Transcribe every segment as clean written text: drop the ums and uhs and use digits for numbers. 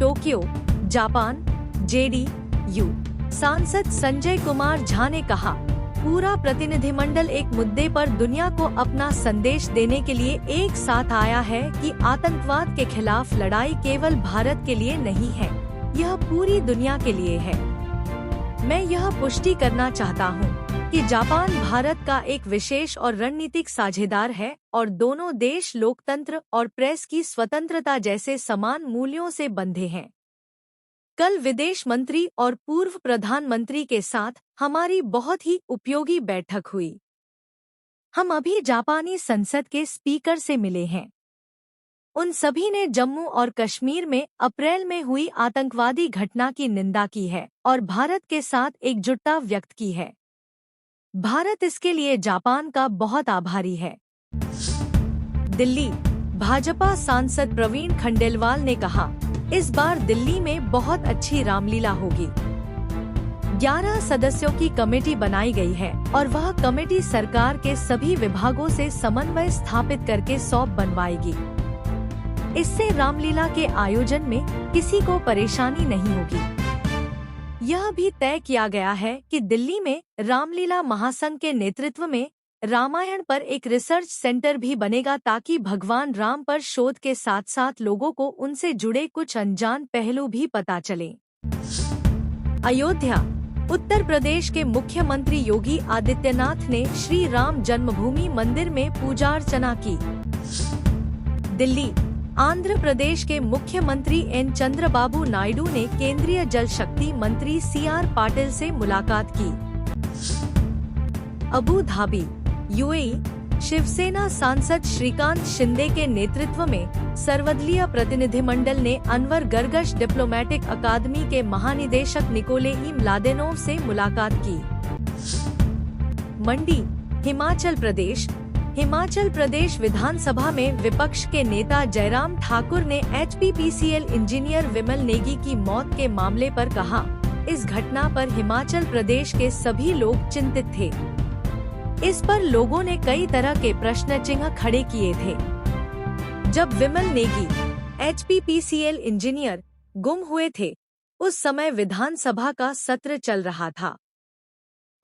Tokyo, Japan. JDU सांसद संजय कुमार झा ने कहा, पूरा प्रतिनिधिमंडल एक मुद्दे पर दुनिया को अपना संदेश देने के लिए एक साथ आया है कि आतंकवाद के खिलाफ लड़ाई केवल भारत के लिए नहीं है, यह पूरी दुनिया के लिए है। मैं यह पुष्टि करना चाहता हूँ कि जापान भारत का एक विशेष और रणनीतिक साझेदार है और दोनों देश लोकतंत्र और प्रेस की स्वतंत्रता जैसे समान मूल्यों से बंधे हैं। कल विदेश मंत्री और पूर्व प्रधानमंत्री के साथ हमारी बहुत ही उपयोगी बैठक हुई। हम अभी जापानी संसद के स्पीकर से मिले हैं। उन सभी ने जम्मू और कश्मीर में अप्रैल में हुई आतंकवादी घटना की निंदा की है और भारत के साथ एकजुटता व्यक्त की है। भारत इसके लिए जापान का बहुत आभारी है। दिल्ली भाजपा सांसद प्रवीण खंडेलवाल ने कहा, इस बार दिल्ली में बहुत अच्छी रामलीला होगी। 11 सदस्यों की कमेटी बनाई गई है और वह कमेटी सरकार के सभी विभागों से समन्वय स्थापित करके सौंप बनवाएगी। इससे रामलीला के आयोजन में किसी को परेशानी नहीं होगी। यह भी तय किया गया है कि दिल्ली में रामलीला महासंघ के नेतृत्व में रामायण पर एक रिसर्च सेंटर भी बनेगा ताकि भगवान राम पर शोध के साथ साथ लोगों को उनसे जुड़े कुछ अनजान पहलू भी पता चले। अयोध्या उत्तर प्रदेश के मुख्यमंत्री योगी आदित्यनाथ ने श्री राम जन्मभूमि मंदिर में पूजा अर्चना की। दिल्ली आंध्र प्रदेश के मुख्यमंत्री एन चंद्रबाबू नायडू ने केंद्रीय जल शक्ति मंत्री सीआर पाटिल से मुलाकात की। अबू धाबी यूएई शिवसेना सांसद श्रीकांत शिंदे के नेतृत्व में सर्वदलीय प्रतिनिधिमंडल ने अनवर गर्गश डिप्लोमेटिक अकादमी के महानिदेशक निकोलेई म्लादेनोव से मुलाकात की। मंडी हिमाचल प्रदेश विधानसभा में विपक्ष के नेता जयराम ठाकुर ने एचपीपीसीएल इंजीनियर विमल नेगी की मौत के मामले पर कहा, इस घटना पर हिमाचल प्रदेश के सभी लोग चिंतित थे। इस पर लोगों ने कई तरह के प्रश्न चिन्ह खड़े किए थे। जब विमल नेगी एचपीपीसीएल इंजीनियर गुम हुए थे, उस समय विधानसभा का सत्र चल रहा था।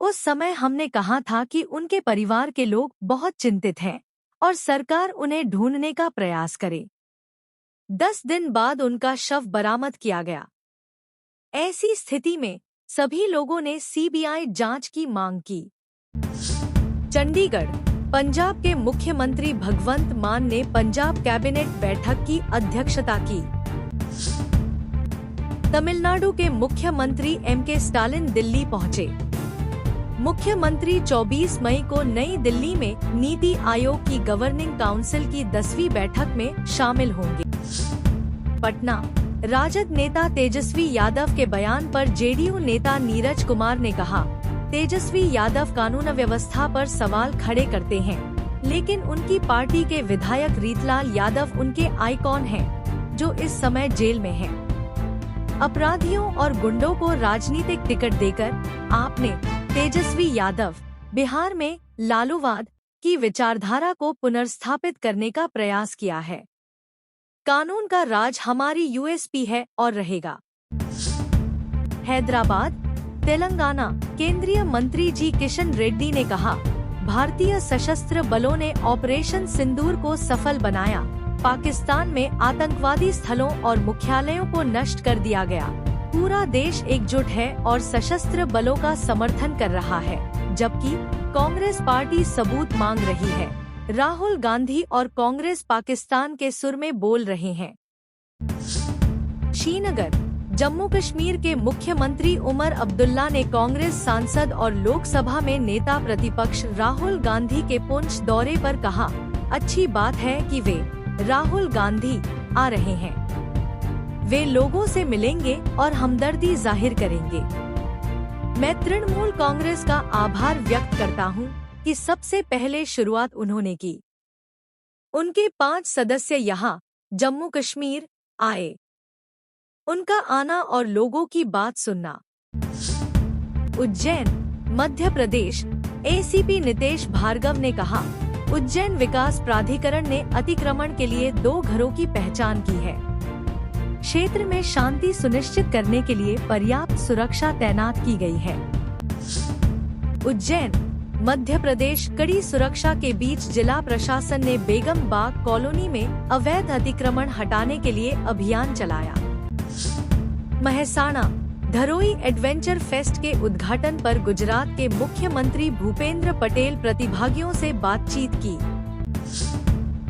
उस समय हमने कहा था कि उनके परिवार के लोग बहुत चिंतित हैं और सरकार उन्हें ढूंढने का प्रयास करे। 10 दिन बाद उनका शव बरामद किया गया। ऐसी स्थिति में सभी लोगों ने सीबीआई जांच की मांग की। चंडीगढ़ पंजाब के मुख्यमंत्री भगवंत मान ने पंजाब कैबिनेट बैठक की अध्यक्षता की। तमिलनाडु के मुख्यमंत्री एमके स्टालिन दिल्ली पहुंचे। मुख्यमंत्री 24 मई को नई दिल्ली में नीति आयोग की गवर्निंग काउंसिल की 10वीं बैठक में शामिल होंगे। पटना राजद नेता तेजस्वी यादव के बयान पर जेडीयू नेता नीरज कुमार ने कहा, तेजस्वी यादव कानून व्यवस्था पर सवाल खड़े करते हैं, लेकिन उनकी पार्टी के विधायक रीतलाल यादव उनके आइकॉन हैं, जो इस समय जेल में हैं। अपराधियों और गुंडों को राजनीतिक टिकट देकर आपने तेजस्वी यादव बिहार में लालूवाद की विचारधारा को पुनर्स्थापित करने का प्रयास किया है। कानून का राज हमारी यूएसपी है और रहेगा। हैदराबाद तेलंगाना केंद्रीय मंत्री जी किशन रेड्डी ने कहा, भारतीय सशस्त्र बलों ने ऑपरेशन सिंदूर को सफल बनाया। पाकिस्तान में आतंकवादी स्थलों और मुख्यालयों को नष्ट कर दिया गया। पूरा देश एकजुट है और सशस्त्र बलों का समर्थन कर रहा है, जबकि कांग्रेस पार्टी सबूत मांग रही है। राहुल गांधी और कांग्रेस पाकिस्तान के सुर में बोल रहे हैं। श्रीनगर जम्मू कश्मीर के मुख्यमंत्री उमर अब्दुल्ला ने कांग्रेस सांसद और लोकसभा में नेता प्रतिपक्ष राहुल गांधी के पुंछ दौरे पर कहा, अच्छी बात है कि वे राहुल गांधी आ रहे हैं। वे लोगों से मिलेंगे और हमदर्दी जाहिर करेंगे। मैं तृणमूल कांग्रेस का आभार व्यक्त करता हूं कि सबसे पहले शुरुआत उन्होंने की। उनके 5 सदस्य यहां जम्मू कश्मीर आए। उनका आना और लोगों की बात सुनना। उज्जैन मध्य प्रदेश एसीपी नितेश भार्गव ने कहा, उज्जैन विकास प्राधिकरण ने अतिक्रमण के लिए 2 घरों की पहचान की है। क्षेत्र में शांति सुनिश्चित करने के लिए पर्याप्त सुरक्षा तैनात की गई है। उज्जैन, मध्य प्रदेश। कड़ी सुरक्षा के बीच जिला प्रशासन ने बेगम बाग कॉलोनी में अवैध अतिक्रमण हटाने के लिए अभियान चलाया। महसाणा, धरोई एडवेंचर फेस्ट के उद्घाटन पर गुजरात के मुख्यमंत्री भूपेंद्र पटेल प्रतिभागियों से बातचीत की।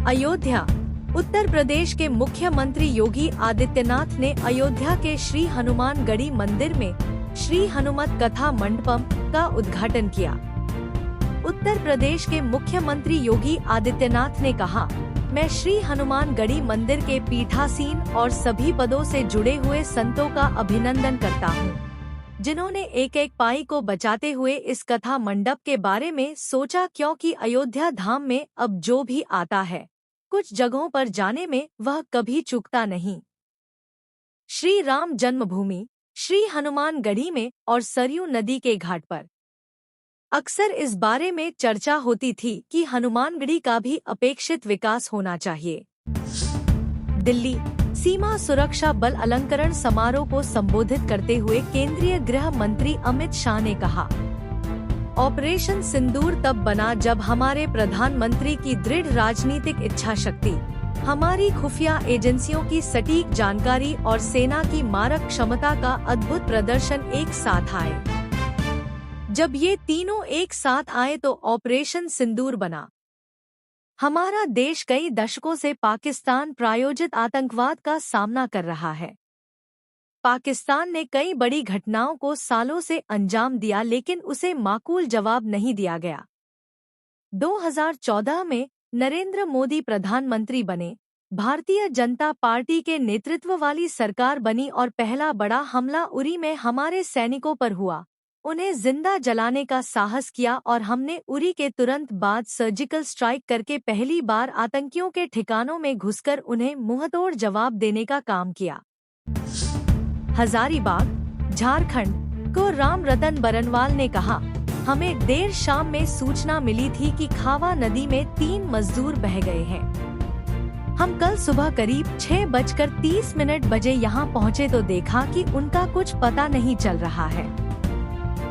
अयोध्या, उत्तर प्रदेश के मुख्यमंत्री योगी आदित्यनाथ ने अयोध्या के श्री हनुमान गढ़ी मंदिर में श्री हनुमत कथा मंडपम का उद्घाटन किया। उत्तर प्रदेश के मुख्यमंत्री योगी आदित्यनाथ ने कहा, मैं श्री हनुमान गढ़ी मंदिर के पीठासीन और सभी पदों से जुड़े हुए संतों का अभिनंदन करता हूँ, जिन्होंने एक एक पाई को बचाते हुए इस कथा मंडप के बारे में सोचा, क्योंकि अयोध्या धाम में अब जो भी आता है, कुछ जगहों पर जाने में वह कभी चूकता नहीं। श्री राम जन्मभूमि, श्री हनुमान गढ़ी में और सरयू नदी के घाट पर अक्सर इस बारे में चर्चा होती थी कि हनुमानगढ़ी का भी अपेक्षित विकास होना चाहिए। दिल्ली, सीमा सुरक्षा बल अलंकरण समारोह को संबोधित करते हुए केंद्रीय गृह मंत्री अमित शाह ने कहा, ऑपरेशन सिंदूर तब बना जब हमारे प्रधानमंत्री की दृढ़ राजनीतिक इच्छा शक्ति, हमारी खुफिया एजेंसियों की सटीक जानकारी और सेना की मारक क्षमता का अद्भुत प्रदर्शन एक साथ आए। जब ये तीनों एक साथ आए तो ऑपरेशन सिंदूर बना। हमारा देश कई दशकों से पाकिस्तान प्रायोजित आतंकवाद का सामना कर रहा है। पाकिस्तान ने कई बड़ी घटनाओं को सालों से अंजाम दिया, लेकिन उसे माकूल जवाब नहीं दिया गया। 2014 में नरेंद्र मोदी प्रधानमंत्री बने, भारतीय जनता पार्टी के नेतृत्व वाली सरकार बनी और पहला बड़ा हमला उरी में हमारे सैनिकों पर हुआ। उन्हें जिंदा जलाने का साहस किया और हमने उरी के तुरंत बाद सर्जिकल स्ट्राइक करके पहली बार आतंकियों के ठिकानों में घुसकर उन्हें मुंहतोड़ जवाब देने का काम किया। हजारीबाग, झारखंड को राम रतन बरनवाल ने कहा, हमें देर शाम में सूचना मिली थी कि खावा नदी में 3 मजदूर बह गए हैं। हम कल सुबह करीब 6:30 बजे यहाँ पहुँचे तो देखा कि उनका कुछ पता नहीं चल रहा है।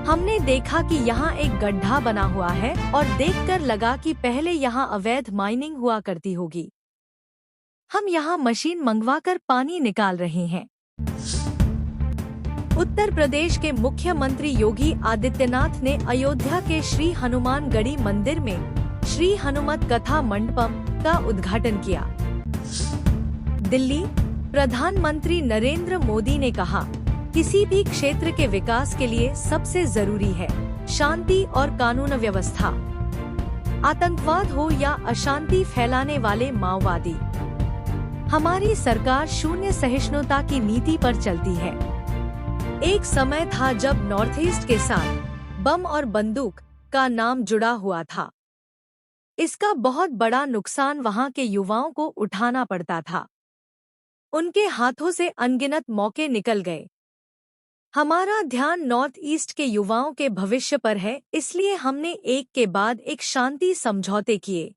हमने देखा कि यहाँ एक गड्ढा बना हुआ है और देखकर लगा कि पहले यहाँ अवैध माइनिंग हुआ करती होगी। हम यहाँ मशीन मंगवाकर पानी निकाल रहे हैं। उत्तर प्रदेश के मुख्यमंत्री योगी आदित्यनाथ ने अयोध्या के श्री हनुमान गढ़ी मंदिर में श्री हनुमत कथा मंडपम का उद्घाटन किया। दिल्ली, प्रधानमंत्री नरेंद्र मोदी ने कहा, किसी भी क्षेत्र के विकास के लिए सबसे जरूरी है शांति और कानून व्यवस्था। आतंकवाद हो या अशांति फैलाने वाले माओवादी, हमारी सरकार शून्य सहिष्णुता की नीति पर चलती है। एक समय था जब नॉर्थ ईस्ट के साथ बम और बंदूक का नाम जुड़ा हुआ था। इसका बहुत बड़ा नुकसान वहां के युवाओं को उठाना पड़ता था। उनके हाथों से अनगिनत मौके निकल गए। हमारा ध्यान नॉर्थ ईस्ट के युवाओं के भविष्य पर है, इसलिए हमने एक के बाद एक शांति समझौते किए,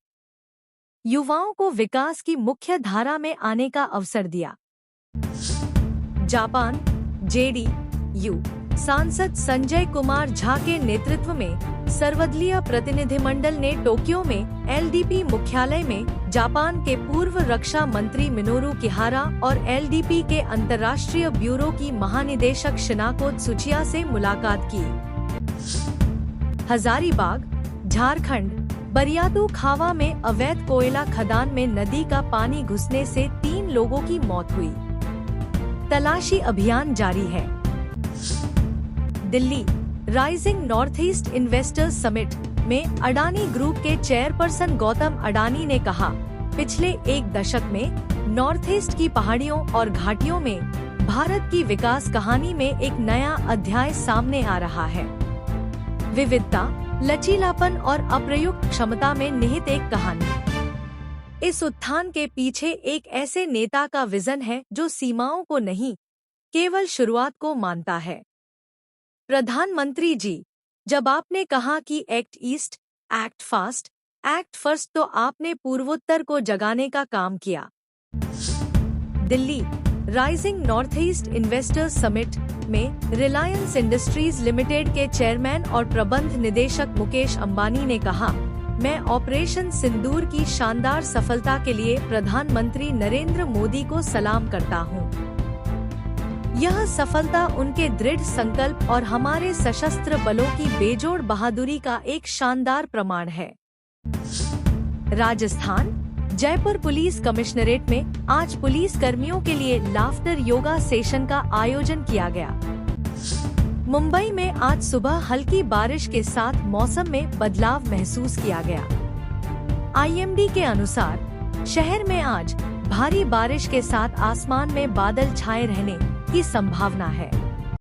युवाओं को विकास की मुख्य धारा में आने का अवसर दिया। जापान, JDU सांसद संजय कुमार झा के नेतृत्व में सर्वदलीय प्रतिनिधिमंडल ने टोक्यो में LDP मुख्यालय में जापान के पूर्व रक्षा मंत्री मिनोरू किहारा और LDP के अंतर्राष्ट्रीय ब्यूरो की महानिदेशक शिनाको त्सुचिया से मुलाकात की। हजारीबाग, झारखंड, बरियातू खावा में अवैध कोयला खदान में नदी का पानी घुसने से 3 लोगों की मौत हुई। तलाशी अभियान जारी है। Delhi, rising north east investors summit में अडानी ग्रुप के चेयरपर्सन गौतम अडानी ने कहा, पिछले 1 दशक में नॉर्थ ईस्ट की पहाड़ियों और घाटियों में भारत की विकास कहानी में एक नया अध्याय सामने आ रहा है। विविधता, लचीलापन और अप्रयुक्त क्षमता में निहित एक कहानी। इस उत्थान के पीछे एक ऐसे नेता का विजन है जो सीमाओं को नहीं, केवल शुरुआत को मानता है। प्रधानमंत्री जी, जब आपने कहा कि act east, act fast, act first, तो आपने पूर्वोत्तर को जगाने का काम किया। Delhi, rising north east investors summit में रिलायंस इंडस्ट्रीज लिमिटेड के चेयरमैन और प्रबंध निदेशक मुकेश अंबानी ने कहा, मैं ऑपरेशन सिंदूर की शानदार सफलता के लिए प्रधानमंत्री नरेंद्र मोदी को सलाम करता हूं। यह सफलता उनके दृढ़ संकल्प और हमारे सशस्त्र बलों की बेजोड़ बहादुरी का एक शानदार प्रमाण है। राजस्थान जयपुर पुलिस कमिश्नरेट में आज पुलिस कर्मियों के लिए लाफ्टर योगा सेशन का आयोजन किया गया। मुंबई में आज सुबह हल्की बारिश के साथ मौसम में बदलाव महसूस किया गया। IMD के अनुसार शहर में आज भारी बारिश के साथ आसमान में बादल छाए रहने की संभावना है।